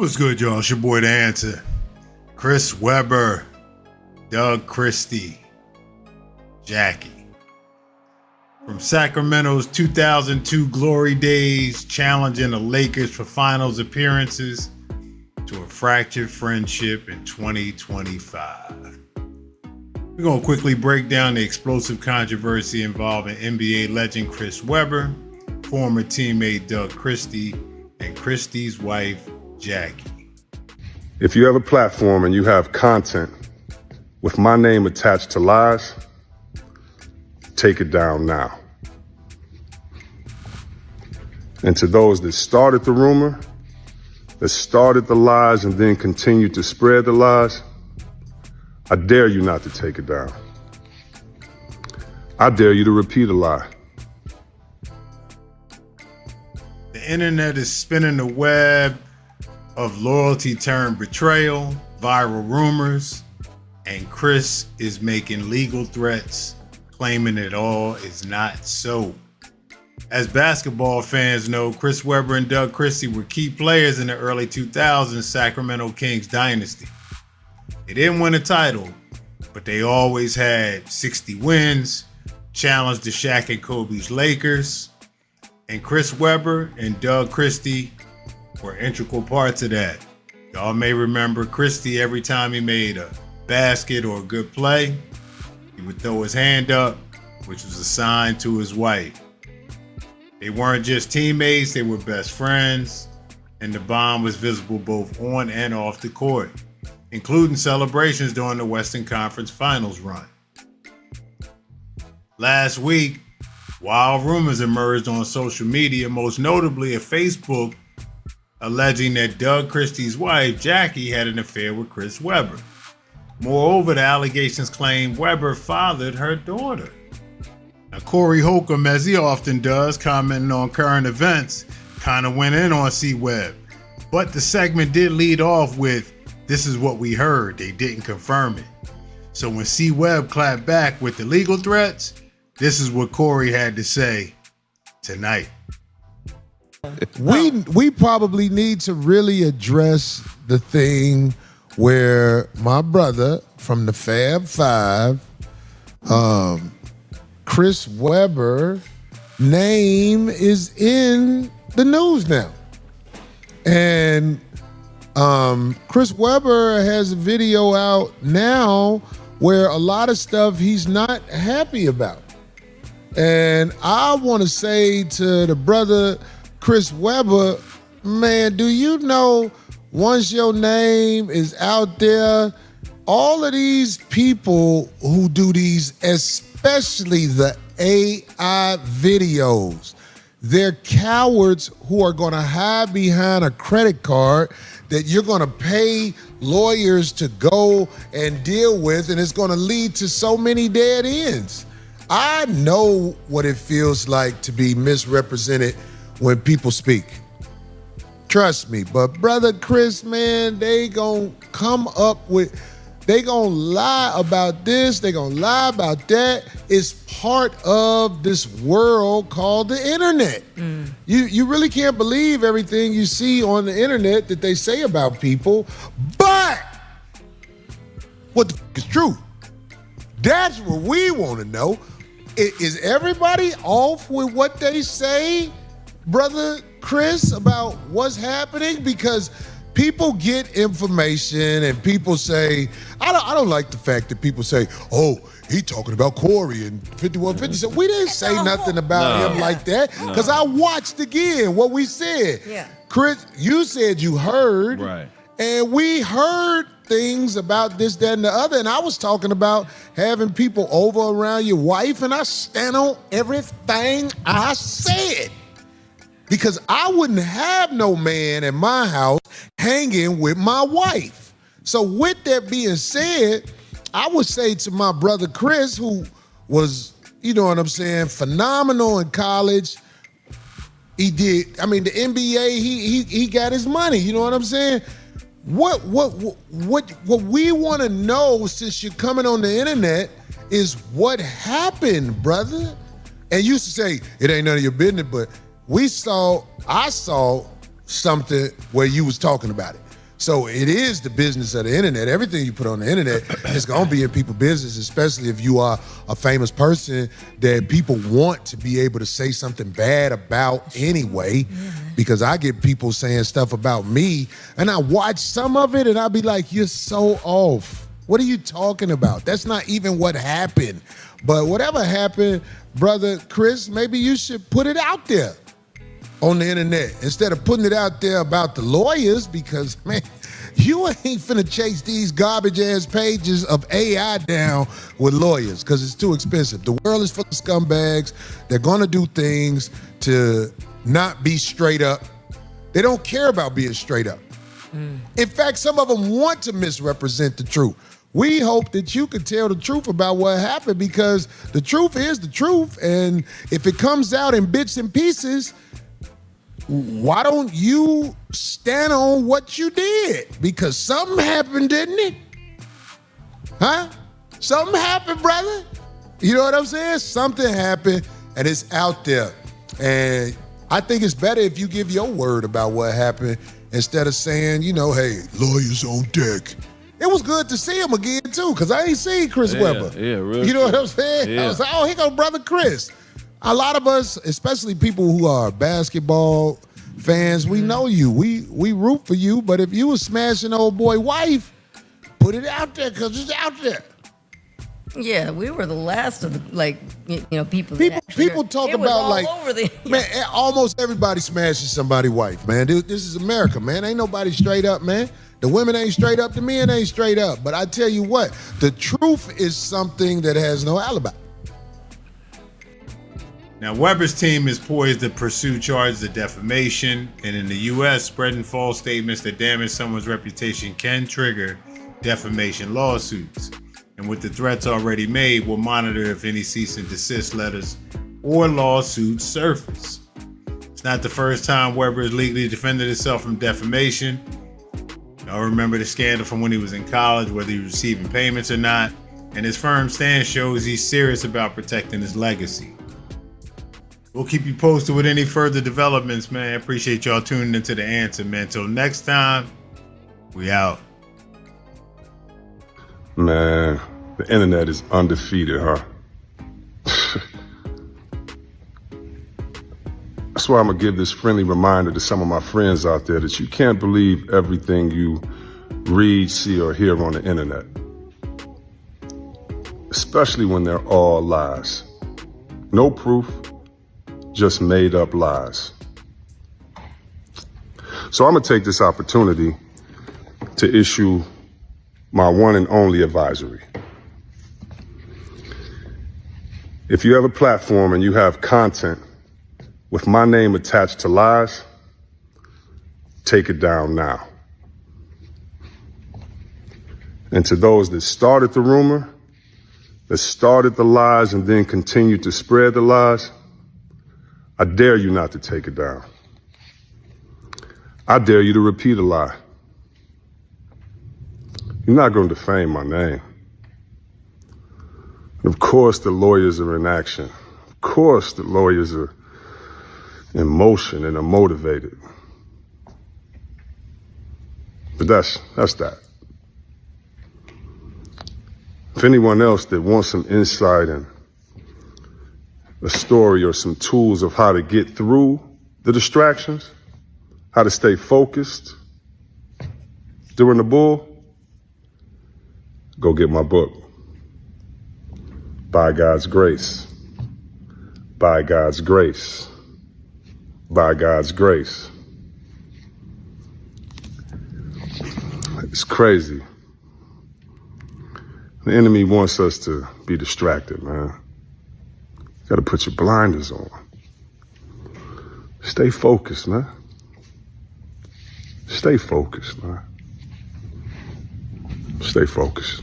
What's good, y'all? It's your boy, The Answer. Chris Webber, Doug Christie, Jackie. From Sacramento's 2002 glory days, challenging the Lakers for finals appearances, to a fractured friendship in 2025. We're going to quickly break down the explosive controversy involving NBA legend Chris Webber, former teammate Doug Christie, and Christie's wife, Jackie. If you have a platform and you have content with my name attached to lies, take it down now. And to those that started the rumor, that started the lies and then continued to spread the lies, I dare you not to take it down. I dare you to repeat a lie. The internet is spinning the web of loyalty turned betrayal, viral rumors, and Chris is making legal threats, claiming it all is not so. As basketball fans know, Chris Webber and Doug Christie were key players in the early 2000s Sacramento Kings dynasty. They didn't win a title, but they always had 60 wins, challenged the Shaq and Kobe's Lakers, and Chris Webber and Doug Christie were integral parts of that. Y'all may remember Christie, every time he made a basket or a good play, he would throw his hand up, which was a sign to his wife. They weren't just teammates, they were best friends, and the bond was visible both on and off the court, including celebrations during the Western Conference Finals run. Last week, wild rumors emerged on social media, most notably a Facebook alleging that Doug Christie's wife, Jackie, had an affair with Chris Webber. Moreover, the allegations claim Webber fathered her daughter. Now, Corey Holcomb, as he often does, commenting on current events, kind of went in on C-Web. But the segment did lead off with, "This is what we heard, they didn't confirm it." So when C-Web clapped back with the legal threats, this is what Corey had to say tonight. We probably need to really address the thing where my brother from the Fab Five, Chris Webber, name is in the news now. And Chris Webber has a video out now where a lot of stuff he's not happy about. And I want to say to the brother Chris Webber, man, do you know once your name is out there, all of these people who do these, especially the AI videos, they're cowards who are going to hide behind a credit card that you're going to pay lawyers to go and deal with, and it's going to lead to so many dead ends. I know what it feels like to be misrepresented when people speak. Trust me. But brother Chris, man, they gonna come up with, they gonna lie about this, they gonna lie about that. It's part of this world called the internet. You really can't believe everything you see on the internet that they say about people, but what the f is true? That's what we wanna know. Is everybody off with what they say, brother Chris, about what's happening? Because people get information and people say, I don't like the fact that people say, oh, he talking about Corey and 5150. So we didn't say nothing about him like that, because I watched again what we said. Yeah. Chris, you said you heard, Right. and we heard things about this, that, and the other. And I was talking about having people over around your wife, and I stand on everything I said. Because I wouldn't have no man in my house hanging with my wife. So with that being said, I would say to my brother Chris, who was, you know what I'm saying, phenomenal in college. He did, I mean, the NBA, he got his money, you know what I'm saying? What we want to know, since you're coming on the internet, is what happened, brother. And you used to say, it ain't none of your business, but I saw something where you was talking about it. So it is the business of the internet. Everything you put on the internet is going to be in people's business, especially if you are a famous person that people want to be able to say something bad about anyway. Because I get people saying stuff about me, and I watch some of it, and I'll be like, you're so off. What are you talking about? That's not even what happened. But whatever happened, brother Chris, maybe you should put it out there on the internet instead of putting it out there about the lawyers, because, man, you ain't finna chase these garbage-ass pages of AI down with lawyers because it's too expensive. The world is full of scumbags. They're gonna do things to not be straight up. They don't care about being straight up. In fact, some of them want to misrepresent the truth. We hope that you can tell the truth about what happened, because the truth is the truth, and if it comes out in bits and pieces, why don't you stand on what you did? Because something happened, didn't it? Huh? Something happened, brother. You know what I'm saying? Something happened, and it's out there. And I think it's better if you give your word about what happened instead of saying, you know, hey, lawyers on deck. It was good to see him again, too, because I ain't seen Chris Webber. Yeah, real You know what I'm saying? Yeah. I was like, oh, here goes brother Chris. A lot of us, especially people who are basketball fans, we know you. We root for you, but if you was smashing old boy wife, put it out there, because it's out there. Yeah, we were the last of the people. People talk about all over the man, almost everybody smashes somebody's wife, man. Dude, this is America, man. Ain't nobody straight up, man. The women ain't straight up, the men ain't straight up. But I tell you what, the truth is something that has no alibi. Now, Webber's team is poised to pursue charges of defamation, and in the U.S., spreading false statements that damage someone's reputation can trigger defamation lawsuits. And with the threats already made, we'll monitor if any cease and desist letters or lawsuits surface. It's not the first time Webber has legally defended himself from defamation. I remember the scandal from when he was in college, whether he was receiving payments or not, and his firm stance shows he's serious about protecting his legacy. We'll keep you posted with any further developments, man. Appreciate y'all tuning into The Answer, man. Till next time, we out. Man, the internet is undefeated, huh? That's why I'm gonna give this friendly reminder to some of my friends out there that you can't believe everything you read, see, or hear on the internet. Especially when they're all lies. No proof, just made up lies. So I'm gonna take this opportunity to issue my one and only advisory. If you have a platform and you have content with my name attached to lies, take it down now. And to those that started the rumor, that started the lies and then continued to spread the lies, I dare you not to take it down. I dare you to repeat a lie. You're not going to defame my name. And of course, the lawyers are in action. Of course, the lawyers are in motion and are motivated. But that's that. If anyone else that wants some insight and a story or some tools of how to get through the distractions, how to stay focused during the bull, go get my book. By God's grace. By God's grace. By God's grace. It's crazy. The enemy wants us to be distracted, man. You gotta put your blinders on. Stay focused, man. Stay focused, man. Stay focused.